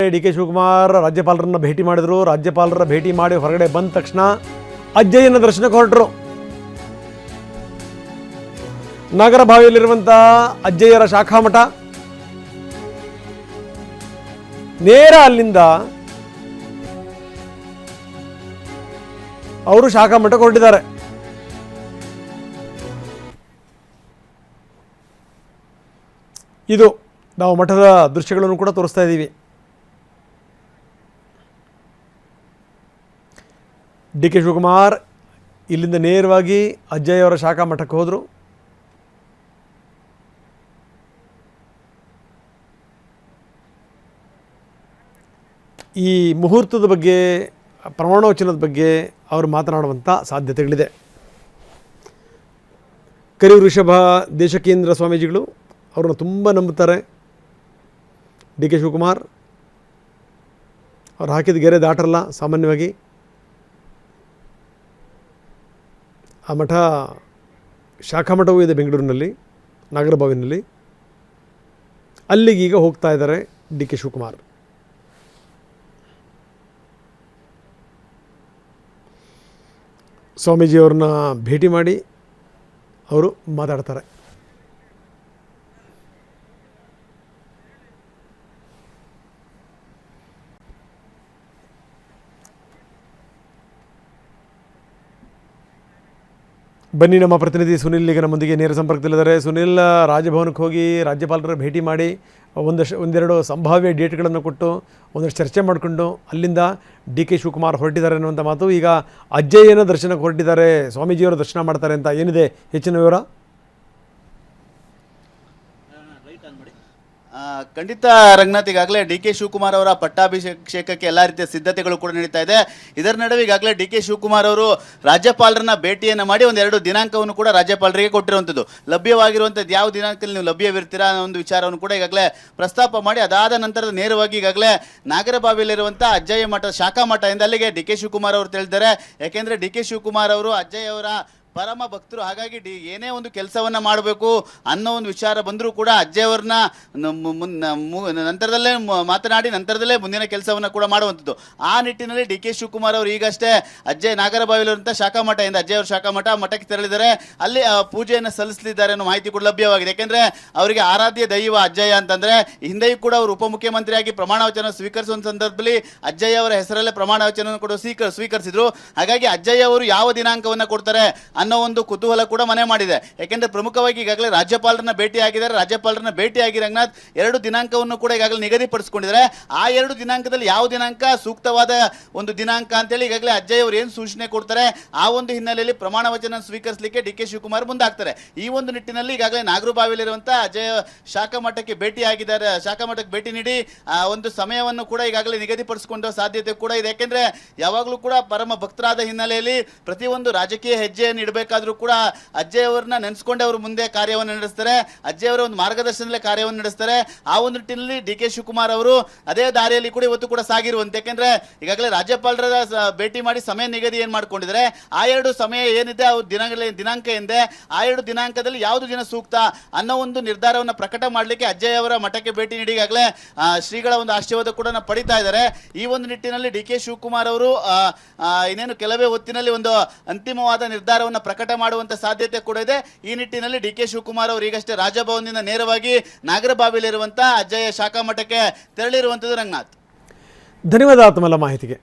D K Shivakumar ರಾಜ್ಯಪಾಲರನ್ನ ಭೇಟಿ ಮಾಡಿದರು. ರಾಜ್ಯಪಾಲರ ಭೇಟಿ ಮಾಡಿ ಹೊರಗಡೆ ಬಂದ ತಕ್ಷಣ ಅಜ್ಜಯ್ಯನ ದರ್ಶನಕ್ಕೆ ಹೊರಟರು. ನಾಗರಭಾವಿಯಲ್ಲಿರುವಂಥ ಅಜ್ಜಯ್ಯರ ಶಾಖಾಮಠ, ನೇರ ಅಲ್ಲಿಂದ ಅವರು ಶಾಖಾಮಠಕ್ಕೆ ಹೊರಟಿದ್ದಾರೆ. ಇದು ನಾವು ಮಠದ ದೃಶ್ಯಗಳನ್ನು ಕೂಡ ತೋರಿಸ್ತಾ ಇದ್ದೀವಿ. ಡಿ ಕೆ ಶಿವಕುಮಾರ್ ಇಲ್ಲಿಂದ ನೇರವಾಗಿ ಅಜ್ಜಯ್ಯವರ ಶಾಖಾ ಮಠಕ್ಕೆ ಹೋದರು. ಈ ಮುಹೂರ್ತದ ಬಗ್ಗೆ, ಪ್ರಮಾಣವಚನದ ಬಗ್ಗೆ ಅವರು ಮಾತನಾಡುವಂಥ ಸಾಧ್ಯತೆಗಳಿದೆ. ಕರಿ ವೃಷಭ ದೇಶಕೇಂದ್ರ ಸ್ವಾಮೀಜಿಗಳು ಅವ್ರನ್ನ ತುಂಬ ನಂಬುತ್ತಾರೆ. ಡಿ ಕೆ ಶಿವಕುಮಾರ್ ಅವ್ರು ಹಾಕಿದ ಗೆರೆ ದಾಟರಲ್ಲ ಸಾಮಾನ್ಯವಾಗಿ. ಆ ಮಠ ಶಾಖಾ ಮಠವೂ ಇದೆ ಬೆಂಗಳೂರಿನಲ್ಲಿ, ನಾಗರಭಾವಿನಲ್ಲಿ. ಅಲ್ಲಿಗೀಗ ಹೋಗ್ತಾ ಇದ್ದಾರೆ ಡಿ ಕೆ ಶಿವಕುಮಾರ್. ಸ್ವಾಮೀಜಿಯವ್ರನ್ನ ಭೇಟಿ ಮಾಡಿ ಅವರು ಮಾತಾಡ್ತಾರೆ. ಬನ್ನಿ, ನಮ್ಮ ಪ್ರತಿನಿಧಿ ಸುನಿಲ್ ಈಗ ನಮ್ಮೊಂದಿಗೆ ನೇರ ಸಂಪರ್ಕದಲ್ಲಿದ್ದಾರೆ. ಸುನಿಲ್, ರಾಜಭವನಕ್ಕೆ ಹೋಗಿ ರಾಜ್ಯಪಾಲರ ಭೇಟಿ ಮಾಡಿ ಒಂದೆರಡು ಸಂಭಾವ್ಯ ಡೇಟ್ಗಳನ್ನು ಕೊಟ್ಟು ಒಂದಷ್ಟು ಚರ್ಚೆ ಮಾಡಿಕೊಂಡು ಅಲ್ಲಿಂದ ಡಿ ಕೆ ಶಿವಕುಮಾರ್ ಹೊರಟಿದ್ದಾರೆ ಅನ್ನುವಂಥ ಮಾತು. ಈಗ ಅಜ್ಜಯ್ಯನ ದರ್ಶನಕ್ಕೆ ಹೊರಟಿದ್ದಾರೆ, ಸ್ವಾಮೀಜಿಯವರ ದರ್ಶನ ಮಾಡ್ತಾರೆ ಅಂತ ಏನಿದೆ ಹೆಚ್ಚಿನ ವಿವರ? ಖಂಡಿತ ರಂಗನಾಥ್, ಈಗಾಗಲೇ ಡಿ ಕೆ ಶಿವಕುಮಾರ್ ಅವರ ಪಟ್ಟಾಭಿಷೇಕಕ್ಕೆ ಎಲ್ಲ ರೀತಿಯ ಸಿದ್ಧತೆಗಳು ಕೂಡ ನಡೀತಾ ಇದೆ. ಇದರ ನಡುವೆ ಈಗಾಗಲೇ ಡಿ ಕೆ ಶಿವಕುಮಾರ್ ಅವರು ರಾಜ್ಯಪಾಲರನ್ನ ಭೇಟಿಯನ್ನು ಮಾಡಿ ಒಂದೆರಡು ದಿನಾಂಕವನ್ನು ಕೂಡ ರಾಜ್ಯಪಾಲರಿಗೆ ಕೊಟ್ಟಿರುವಂಥದ್ದು. ಲಭ್ಯವಾಗಿರುವಂಥದ್ದು ಯಾವ ದಿನಾಂಕದಲ್ಲಿ ನೀವು ಲಭ್ಯವಿರ್ತೀರಾ ಅನ್ನೋ ಒಂದು ವಿಚಾರವನ್ನು ಕೂಡ ಈಗಾಗಲೇ ಪ್ರಸ್ತಾಪ ಮಾಡಿ, ಅದಾದ ನಂತರದ ನೇರವಾಗಿ ಈಗಾಗಲೇ ನಾಗರಭಾವಿಯಲ್ಲಿರುವಂಥ ಅಜ್ಜಯ್ಯ ಮಠ ಶಾಖಾ ಮಠ ಎಂದು ಅಲ್ಲಿಗೆ ಡಿ ಕೆ ಶಿವಕುಮಾರ್ ಅವರು ತಿಳಿದ್ದಾರೆ. ಯಾಕೆಂದರೆ ಡಿ ಕೆ ಶಿವಕುಮಾರ್ ಅವರು ಅಜ್ಜಯ್ಯ ಅವರ ಪರಮ ಭಕ್ತರು. ಹಾಗಾಗಿ ಏನೇ ಒಂದು ಕೆಲಸವನ್ನು ಮಾಡಬೇಕು ಅನ್ನೋ ಒಂದು ವಿಚಾರ ಬಂದರೂ ಕೂಡ ಅಜ್ಜಯ್ಯವ್ರನ್ನ ನಂತರದಲ್ಲೇ ಮಾತನಾಡಿ ನಂತರದಲ್ಲೇ ಮುಂದಿನ ಕೆಲಸವನ್ನು ಕೂಡ ಮಾಡುವಂಥದ್ದು. ಆ ನಿಟ್ಟಿನಲ್ಲಿ ಡಿ ಕೆ ಶಿವಕುಮಾರ್ ಅವರು ಈಗಷ್ಟೇ ನಾಗರಭಾವಿಯಲ್ಲಿರುವಂಥ ಶಾಖಾ ಮಠ ಎಂದು ಅಜ್ಜಯ್ಯವ್ರ ಶಾಖಾ ಮಠಕ್ಕೆ ತೆರಳಿದ್ದಾರೆ. ಅಲ್ಲಿ ಪೂಜೆಯನ್ನು ಸಲ್ಲಿಸಲಿದ್ದಾರೆ ಅನ್ನೋ ಮಾಹಿತಿ ಕೂಡ ಲಭ್ಯವಾಗಿದೆ. ಯಾಕೆಂದರೆ ಅವರಿಗೆ ಆರಾಧ್ಯ ದೈವ ಅಜ್ಜಯ್ಯ ಅಂತಂದರೆ, ಹಿಂದೆಯೂ ಕೂಡ ಅವರು ಉಪಮುಖ್ಯಮಂತ್ರಿಯಾಗಿ ಪ್ರಮಾಣ ವಚನ ಸ್ವೀಕರಿಸುವ ಸಂದರ್ಭದಲ್ಲಿ ಅಜ್ಜಯ್ಯ ಅವರ ಹೆಸರಲ್ಲೇ ಪ್ರಮಾಣ ವಚನವನ್ನು ಕೂಡ ಸ್ವೀಕರಿಸಿದ್ರು. ಹಾಗಾಗಿ ಅಜ್ಜಯ್ಯ ಅವರು ಯಾವ ದಿನಾಂಕವನ್ನು ಕೊಡ್ತಾರೆ ಅನ್ನೋ ಒಂದು ಕುತೂಹಲ ಕೂಡ ಮನೆ ಮಾಡಿದೆ. ಯಾಕೆಂದ್ರೆ ಪ್ರಮುಖವಾಗಿ ಈಗಾಗಲೇ ರಾಜ್ಯಪಾಲರನ್ನ ಭೇಟಿಯಾಗಿದ್ದಾರೆ. ರಾಜ್ಯಪಾಲರನ್ನ ಭೇಟಿಯಾಗಿ ರಂಗನಾಥ್ 2 ದಿನಾಂಕವನ್ನು ಕೂಡ ಈಗಾಗಲೇ ನಿಗದಿಪಡಿಸಿಕೊಂಡಿದ್ದಾರೆ. ಆ 2 ದಿನಾಂಕದಲ್ಲಿ ಯಾವ ದಿನಾಂಕ ಸೂಕ್ತವಾದ ಒಂದು ದಿನಾಂಕ ಅಂತೇಳಿ ಈಗಾಗಲೇ ಅಜ್ಜಯ್ಯ ಅವರು ಏನು ಸೂಚನೆ ಕೊಡ್ತಾರೆ ಆ ಒಂದು ಹಿನ್ನೆಲೆಯಲ್ಲಿ ಪ್ರಮಾಣ ವಚನ ಸ್ವೀಕರಿಸಲಿಕ್ಕೆ ಡಿ ಕೆ ಶಿವಕುಮಾರ್ ಮುಂದಾಗ್ತಾರೆ. ಈ ಒಂದು ನಿಟ್ಟಿನಲ್ಲಿ ಈಗಾಗಲೇ ನಾಗರಭಾವಿಯಲ್ಲಿರುವಂತಹ ಅಜ್ಜಯ್ಯ ಶಾಖಾ ಮಠಕ್ಕೆ ಭೇಟಿಯಾಗಿದ್ದಾರೆ. ಶಾಖಾ ಮಠಕ್ಕೆ ಭೇಟಿ ನೀಡಿ ಒಂದು ಸಮಯವನ್ನು ಕೂಡ ಈಗಾಗಲೇ ನಿಗದಿಪಡಿಸಿಕೊಂಡ ಸಾಧ್ಯತೆ ಕೂಡ ಇದೆ. ಯಾಕೆಂದ್ರೆ ಯಾವಾಗಲೂ ಕೂಡ ಪರಮ ಭಕ್ತರಾದ ಹಿನ್ನೆಲೆಯಲ್ಲಿ ಪ್ರತಿಯೊಂದು ರಾಜಕೀಯ ಹೆಜ್ಜೆಯನ್ನು ಇಡಬೇಕಾದ್ರೂ ಕೂಡ ಅಜ್ಜಯ್ಯವರನ್ನ ನೆನೆಸ್ಕೊಂಡೆ ಅವರು ಮುಂದೆ ಕಾರ್ಯವನ್ನು ನಡೆಸ್ತಾರೆ. ಅಜ್ಜಯ್ಯವರ ಒಂದು ಮಾರ್ಗದರ್ಶನದಲ್ಲೇ ಕಾರ್ಯವನ್ನು ನಡೆಸ್ತಾರೆ. ಆ ಒಂದು ನಿಟ್ಟಿನಲ್ಲಿ ಡಿ ಕೆ ಶಿವಕುಮಾರ್ ಅವರು ಅದೇ ದಾರಿಯಲ್ಲಿ ಕೂಡ ಇವತ್ತು ಕೂಡ ಸಾಗಿರುವಂತೆ. ಯಾಕೆಂದ್ರೆ ಈಗಾಗಲೇ ರಾಜ್ಯಪಾಲರ ಭೇಟಿ ಮಾಡಿ ಸಮಯ ನಿಗದಿ ಏನು ಮಾಡ್ಕೊಂಡಿದ್ದಾರೆ, ಆ 2 ಸಮಯ ಏನಿದೆ ಅವ್ರ ದಿನಾಂಕ ಏನಿದೆ, ಆ 2 ದಿನಾಂಕದಲ್ಲಿ ಯಾವುದು ದಿನ ಸೂಕ್ತ ಅನ್ನೋ ಒಂದು ನಿರ್ಧಾರವನ್ನು ಪ್ರಕಟ ಮಾಡಲಿಕ್ಕೆ ಅಜ್ಜಯ್ಯವರ ಮಠಕ್ಕೆ ಭೇಟಿ ನೀಡಿ ಈಗಾಗಲೇ ಶ್ರೀಗಳ ಒಂದು ಆಶೀರ್ವಾದ ಕೂಡ ಪಡಿತಾ ಇದ್ದಾರೆ. ಈ ಒಂದು ನಿಟ್ಟಿನಲ್ಲಿ ಡಿ ಕೆ ಶಿವಕುಮಾರ್ ಅವರು ಇನ್ನೇನು ಕೆಲವೇ ಹೊತ್ತಿನಲ್ಲಿ ಒಂದು ಅಂತಿಮವಾದ ನಿರ್ಧಾರವನ್ನು ಪ್ರಕಟ ಮಾಡುವಂತ ಸಾಧ್ಯತೆ ಕೂಡ ಇದೆ. ಈ ನಿಟ್ಟಿನಲ್ಲಿ ಡಿ ಕೆ ಶಿವಕುಮಾರ್ ಅವರು ಈಗಷ್ಟೇ ರಾಜಭವನದಿಂದ ನೇರವಾಗಿ ನಾಗರಭಾವಿಯಲ್ಲಿರುವಂತಹ ಅಜ್ಜಯ್ಯ ಶಾಖಾ ಮಠಕ್ಕೆ ತೆರಳಿರುವಂತದ್ದು. ರಂಗನಾಥ್, ಧನ್ಯವಾದ ಆತ್ಮಲ್ಲ ಮಾಹಿತಿಗೆ.